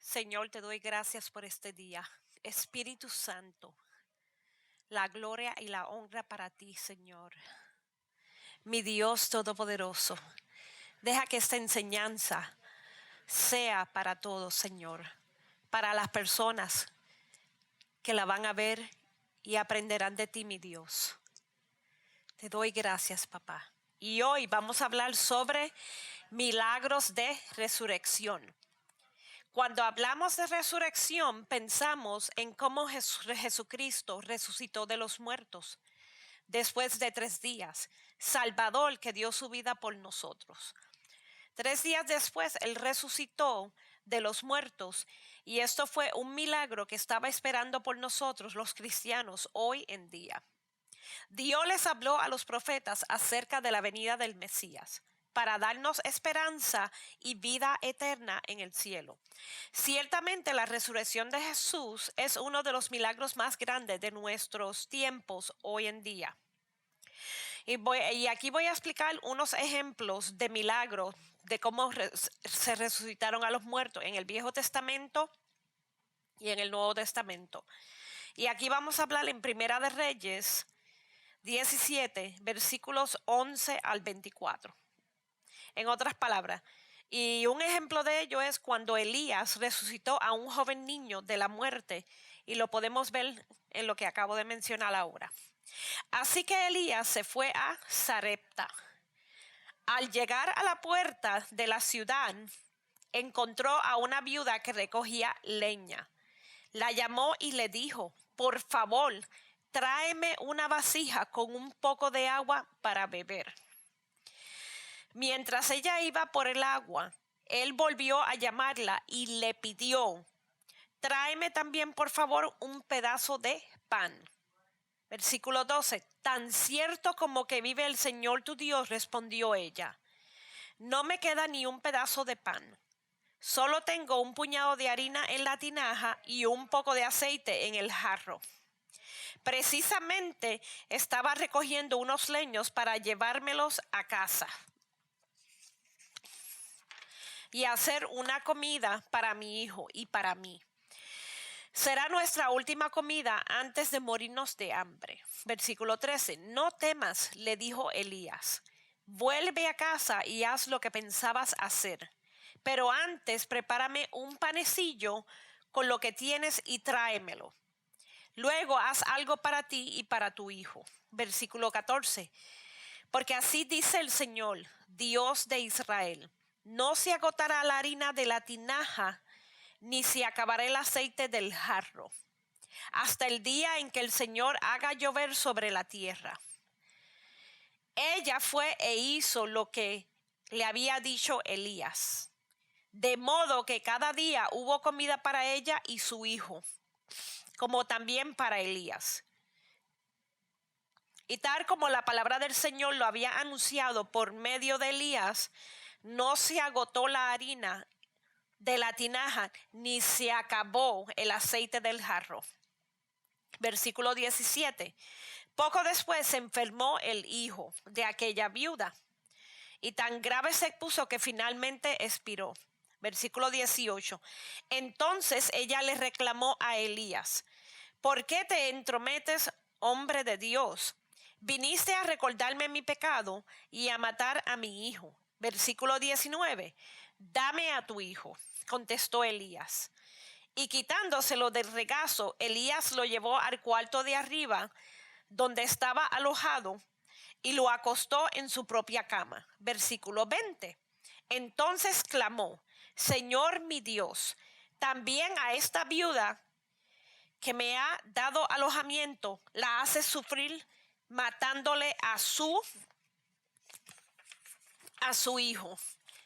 Señor, te doy gracias por este día. Espíritu Santo, la gloria y la honra para ti, Señor. Mi Dios Todopoderoso, deja que esta enseñanza sea para todos, Señor, para las personas que la van a ver y aprenderán de ti, mi Dios. Te doy gracias, papá. Y hoy vamos a hablar sobre milagros de resurrección. Cuando hablamos de resurrección, pensamos en cómo Jesucristo resucitó de los muertos después de 3 días, Salvador que dio su vida por nosotros. 3 días después, Él resucitó de los muertos y esto fue un milagro que estaba esperando por nosotros, los cristianos, hoy en día. Dios les habló a los profetas acerca de la venida del Mesías, para darnos esperanza y vida eterna en el cielo. Ciertamente la resurrección de Jesús es uno de los milagros más grandes de nuestros tiempos hoy en día. Y aquí voy a explicar unos ejemplos de milagros de cómo se resucitaron a los muertos en el Viejo Testamento y en el Nuevo Testamento. Y aquí vamos a hablar en Primera de Reyes 17, versículos 11 al 24. En otras palabras, y un ejemplo de ello es cuando Elías resucitó a un joven niño de la muerte, y lo podemos ver en lo que acabo de mencionar ahora. Así que Elías se fue a Sarepta. Al llegar a la puerta de la ciudad, encontró a una viuda que recogía leña. La llamó y le dijo: por favor, tráeme una vasija con un poco de agua para beber. Mientras ella iba por el agua, él volvió a llamarla y le pidió: tráeme también por favor un pedazo de pan. Versículo 12. Tan cierto como que vive el Señor tu Dios, respondió ella, no me queda ni un pedazo de pan. Solo tengo un puñado de harina en la tinaja y un poco de aceite en el jarro. Precisamente estaba recogiendo unos leños para llevármelos a casa y hacer una comida para mi hijo y para mí. Será nuestra última comida antes de morirnos de hambre. Versículo 13. No temas, le dijo Elías. Vuelve a casa y haz lo que pensabas hacer. Pero antes prepárame un panecillo con lo que tienes y tráemelo. Luego haz algo para ti y para tu hijo. Versículo 14. Porque así dice el Señor, Dios de Israel: no se agotará la harina de la tinaja, ni se acabará el aceite del jarro, hasta el día en que el Señor haga llover sobre la tierra. Ella fue e hizo lo que le había dicho Elías, de modo que cada día hubo comida para ella y su hijo, como también para Elías. Y tal como la palabra del Señor lo había anunciado por medio de Elías, no se agotó la harina de la tinaja, ni se acabó el aceite del jarro. Versículo 17. Poco después se enfermó el hijo de aquella viuda, y tan grave se puso que finalmente expiró. Versículo 18. Entonces ella le reclamó a Elías: ¿por qué te entrometes, hombre de Dios? Viniste a recordarme mi pecado y a matar a mi hijo. Versículo 19. Dame a tu hijo, contestó Elías. Y quitándoselo del regazo, Elías lo llevó al cuarto de arriba, donde estaba alojado, y lo acostó en su propia cama. Versículo 20. Entonces clamó: Señor mi Dios, también a esta viuda que me ha dado alojamiento la hace sufrir, matándole a su hijo.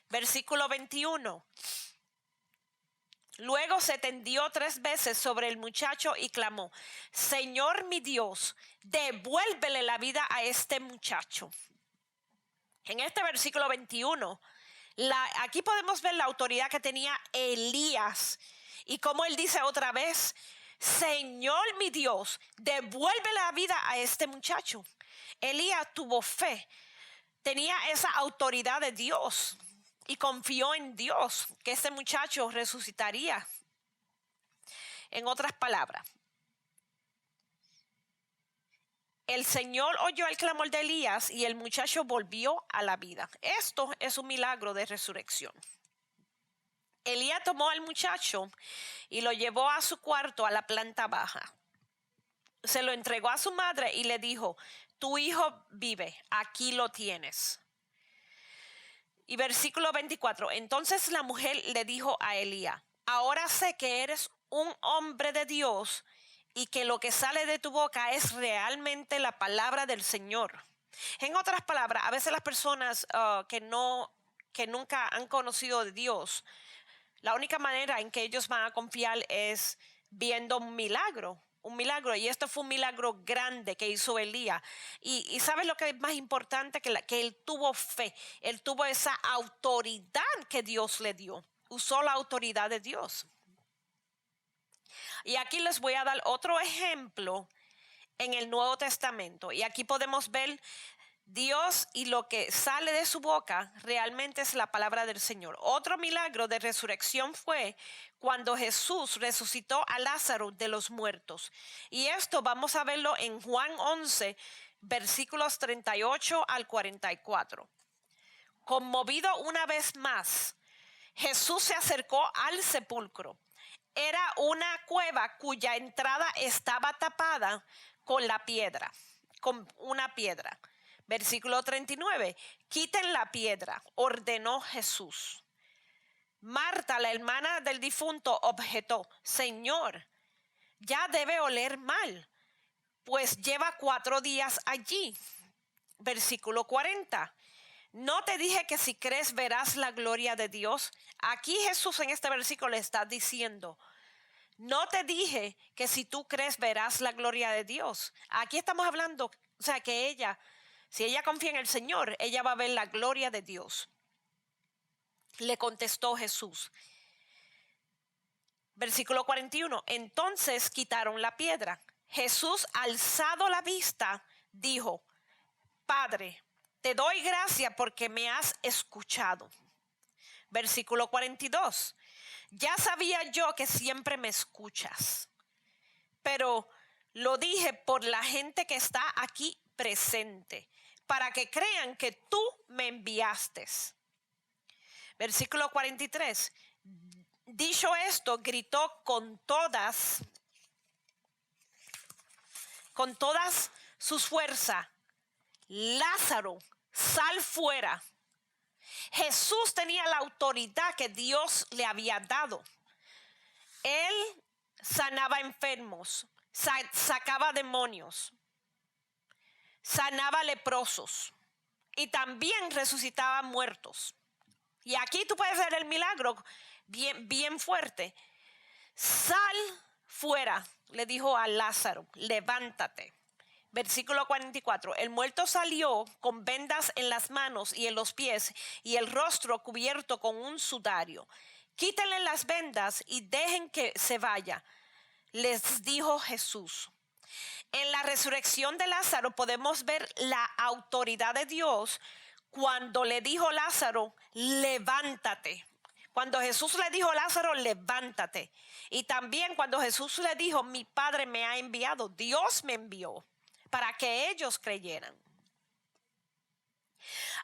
Versículo 21. Luego se tendió 3 veces sobre el muchacho y clamó: Señor mi Dios, devuélvele la vida a este muchacho. En este versículo 21, aquí podemos ver la autoridad que tenía Elías y cómo él dice otra vez: Señor mi Dios, devuelve la vida a este muchacho. Elías tuvo fe, tenía esa autoridad de Dios y confió en Dios que este muchacho resucitaría En otras palabras, el Señor oyó el clamor de Elías y el muchacho volvió a la vida. Esto es un milagro de resurrección. Elías tomó al muchacho y lo llevó a su cuarto a la planta baja. Se lo entregó a su madre y le dijo: tu hijo vive, aquí lo tienes. Y versículo 24, entonces la mujer le dijo a Elías: ahora sé que eres un hombre de Dios y que lo que sale de tu boca es realmente la palabra del Señor. En otras palabras, a veces las personas que nunca han conocido de Dios, la única manera en que ellos van a confiar es viendo un milagro. Y esto fue un milagro grande que hizo Elías. Y ¿sabes lo que es más importante? Que él tuvo fe, él tuvo esa autoridad que Dios le dio, usó la autoridad de Dios. Y aquí les voy a dar otro ejemplo en el Nuevo Testamento. Y aquí podemos ver Dios, y lo que sale de su boca realmente es la palabra del Señor. Otro milagro de resurrección fue cuando Jesús resucitó a Lázaro de los muertos. Y esto vamos a verlo en Juan 11, versículos 38 al 44. Conmovido una vez más, Jesús se acercó al sepulcro. Era una cueva cuya entrada estaba tapada con una piedra. Versículo 39, quiten la piedra, ordenó Jesús. Marta, la hermana del difunto, objetó: Señor, ya debe oler mal, pues lleva 4 días allí. Versículo 40, ¿no te dije que si crees verás la gloria de Dios? Aquí Jesús en este versículo le está diciendo: no te dije que si tú crees verás la gloria de Dios. Aquí estamos hablando, o sea, que si ella confía en el Señor, ella va a ver la gloria de Dios. Le contestó Jesús. Versículo 41, entonces quitaron la piedra. Jesús, alzado la vista, dijo: Padre, te doy gracias porque me has escuchado. Versículo 42, ya sabía yo que siempre me escuchas, pero lo dije por la gente que está aquí presente, para que crean que tú me enviaste. Versículo 43. Dicho esto, gritó con todas sus fuerzas: Lázaro, sal fuera. Jesús tenía la autoridad que Dios le había dado. Él sanaba enfermos, sacaba demonios, sanaba leprosos y también resucitaba muertos. Y aquí tú puedes ver el milagro bien fuerte. Sal fuera, le dijo a Lázaro, levántate. Versículo 44, el muerto salió con vendas en las manos y en los pies y el rostro cubierto con un sudario. Quítenle las vendas y dejen que se vaya, les dijo Jesús. En la resurrección de Lázaro podemos ver la autoridad de Dios cuando le dijo a Lázaro: levántate. Cuando Jesús le dijo a Lázaro: levántate. Y también cuando Jesús le dijo: mi Padre me ha enviado, Dios me envió para que ellos creyeran.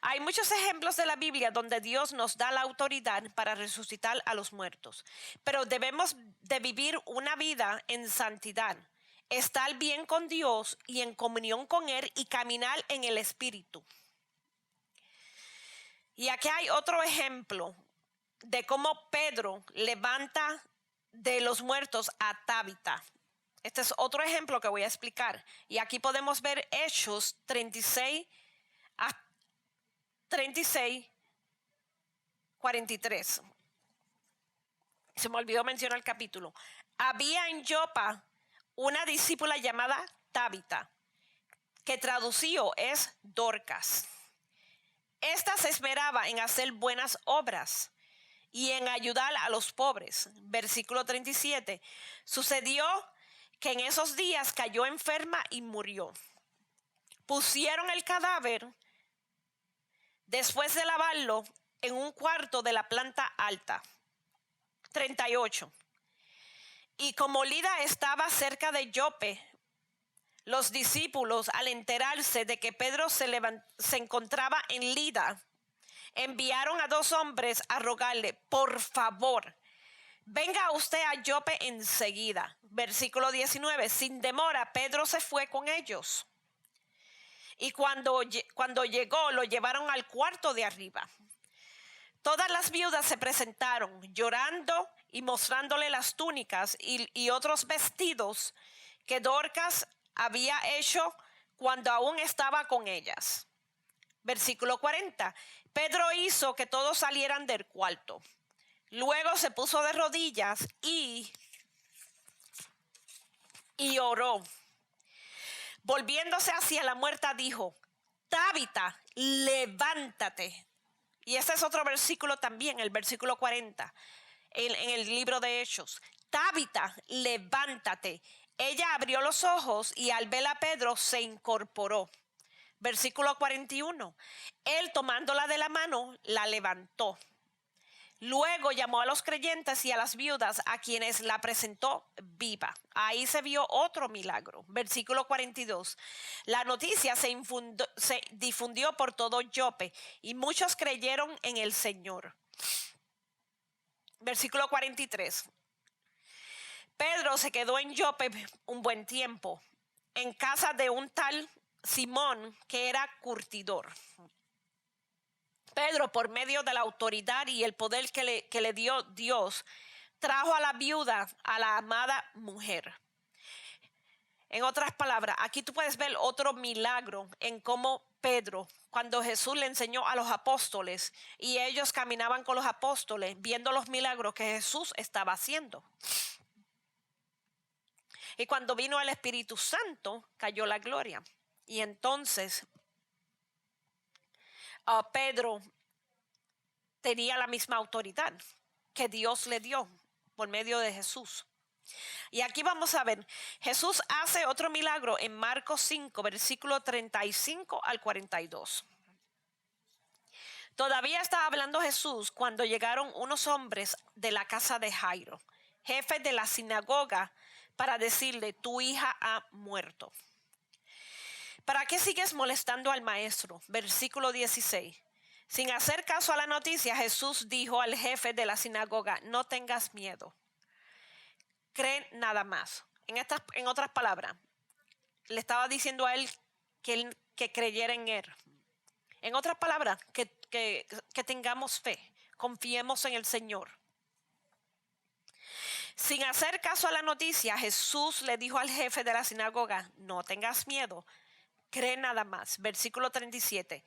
Hay muchos ejemplos de la Biblia donde Dios nos da la autoridad para resucitar a los muertos, pero debemos de vivir una vida en santidad, estar bien con Dios y en comunión con Él y caminar en el Espíritu. Y aquí hay otro ejemplo de cómo Pedro levanta de los muertos a Tabita. Este es otro ejemplo que voy a explicar. Y aquí podemos ver Hechos 36 a 43. Se me olvidó mencionar el capítulo. Había en Jopa una discípula llamada Tabita, que traducido es Dorcas. Esta se esmeraba en hacer buenas obras y en ayudar a los pobres. Versículo 37. Sucedió que en esos días cayó enferma y murió. Pusieron el cadáver, después de lavarlo, en un cuarto de la planta alta. 38. Y como Lida estaba cerca de Jope, los discípulos, al enterarse de que Pedro se encontraba en Lida, enviaron a 2 hombres a rogarle: por favor, venga usted a Jope enseguida. Versículo 19. Sin demora, Pedro se fue con ellos. Y cuando llegó, lo llevaron al cuarto de arriba. Todas las viudas se presentaron llorando y mostrándole las túnicas y otros vestidos que Dorcas había hecho cuando aún estaba con ellas. Versículo 40. Pedro hizo que todos salieran del cuarto. Luego se puso de rodillas y oró. Volviéndose hacia la muerta, dijo: Tabita, levántate. Y este es otro versículo también, el versículo 40, en el libro de Hechos. Tabita, levántate. Ella abrió los ojos y al ver a Pedro se incorporó. Versículo 41. Él, tomándola de la mano, la levantó. Luego llamó a los creyentes y a las viudas, a quienes la presentó viva. Ahí se vio otro milagro. Versículo 42. La noticia se difundió por todo Jope y muchos creyeron en el Señor. Versículo 43. Pedro se quedó en Jope un buen tiempo, en casa de un tal Simón, que era curtidor. Pedro, por medio de la autoridad y el poder que le dio Dios, trajo a la viuda a la amada mujer. En otras palabras, aquí tú puedes ver otro milagro en cómo Pedro, cuando Jesús le enseñó a los apóstoles y ellos caminaban con los apóstoles viendo los milagros que Jesús estaba haciendo. Y cuando vino el Espíritu Santo, cayó la gloria. Y entonces Pedro tenía la misma autoridad que Dios le dio por medio de Jesús. Y aquí vamos a ver, Jesús hace otro milagro en Marcos 5, versículo 35 al 42. Todavía estaba hablando Jesús cuando llegaron unos hombres de la casa de Jairo, jefe de la sinagoga, para decirle: tu hija ha muerto. ¿Para qué sigues molestando al maestro? Versículo 16. Sin hacer caso a la noticia, Jesús dijo al jefe de la sinagoga: no tengas miedo, cree nada más. En otras palabras, le estaba diciendo a él que creyera en él. En otras palabras, que tengamos fe, confiemos en el Señor. Sin hacer caso a la noticia, Jesús le dijo al jefe de la sinagoga: no tengas miedo, cree nada más. Versículo 37.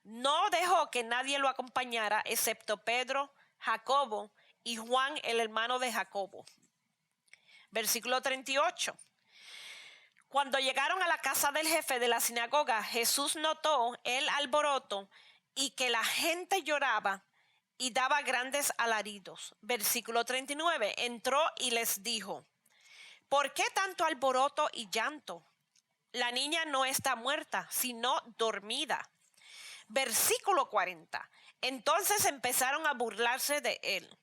No dejó que nadie lo acompañara excepto Pedro, Jacobo y Juan, el hermano de Jacobo. Versículo 38. Cuando llegaron a la casa del jefe de la sinagoga, Jesús notó el alboroto y que la gente lloraba y daba grandes alaridos. Versículo 39. Entró y les dijo: ¿por qué tanto alboroto y llanto? La niña no está muerta, sino dormida. Versículo 40. Entonces empezaron a burlarse de él.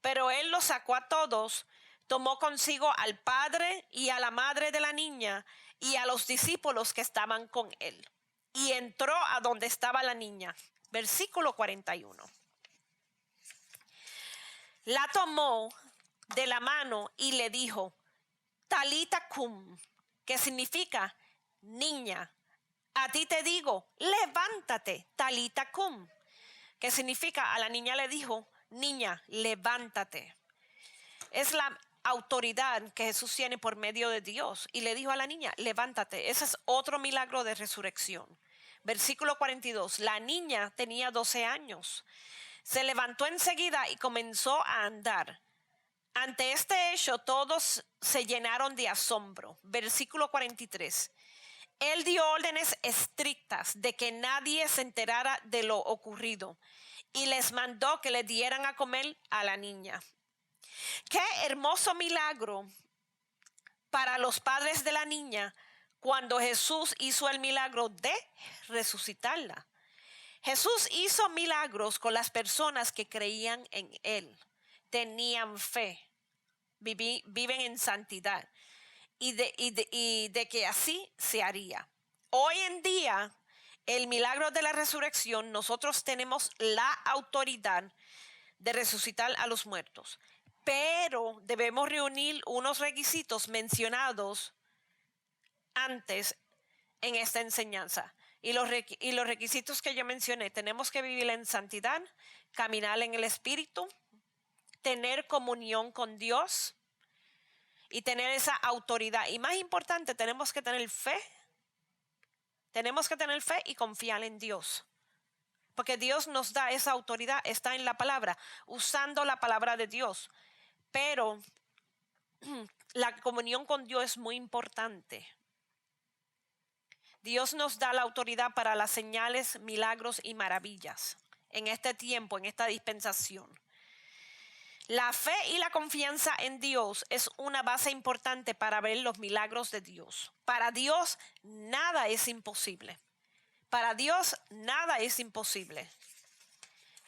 Pero él los sacó a todos, tomó consigo al padre y a la madre de la niña y a los discípulos que estaban con él. Y entró a donde estaba la niña. Versículo 41. La tomó de la mano y le dijo: Talita cum, que significa: niña, a ti te digo, levántate. Talita cum, que significa, a la niña le dijo: niña, levántate. Es la autoridad que Jesús tiene por medio de Dios, y le dijo a la niña: levántate. Ese es otro milagro de resurrección. Versículo 42. La niña tenía 12 años. Se levantó enseguida y comenzó a andar. Ante este hecho todos se llenaron de asombro. Versículo 43. Él dio órdenes estrictas de que nadie se enterara de lo ocurrido y les mandó que le dieran a comer a la niña. Qué hermoso milagro para los padres de la niña cuando Jesús hizo el milagro de resucitarla. Jesús hizo milagros con las personas que creían en él, tenían fe. viven en santidad y de que así se haría. Hoy en día, el milagro de la resurrección, nosotros tenemos la autoridad de resucitar a los muertos, pero debemos reunir unos requisitos mencionados antes en esta enseñanza. Y los requisitos que yo mencioné: tenemos que vivir en santidad, caminar en el Espíritu, tener comunión con Dios y tener esa autoridad. Y más importante, tenemos que tener fe. Tenemos que tener fe y confiar en Dios. Porque Dios nos da esa autoridad, está en la palabra, usando la palabra de Dios. Pero la comunión con Dios es muy importante. Dios nos da la autoridad para las señales, milagros y maravillas en este tiempo, en esta dispensación. La fe y la confianza en Dios es una base importante para ver los milagros de Dios. Para Dios nada es imposible. Para Dios nada es imposible.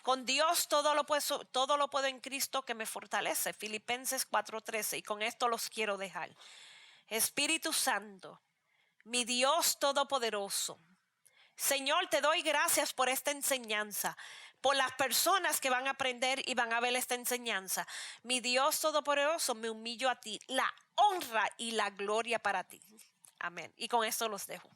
Con Dios todo lo puedo en Cristo que me fortalece. Filipenses 4:13. Y con esto los quiero dejar. Espíritu Santo, mi Dios todopoderoso, Señor, te doy gracias por esta enseñanza, por las personas que van a aprender y van a ver esta enseñanza. Mi Dios todopoderoso, me humillo a ti. La honra y la gloria para ti. Amén. Y con esto los dejo.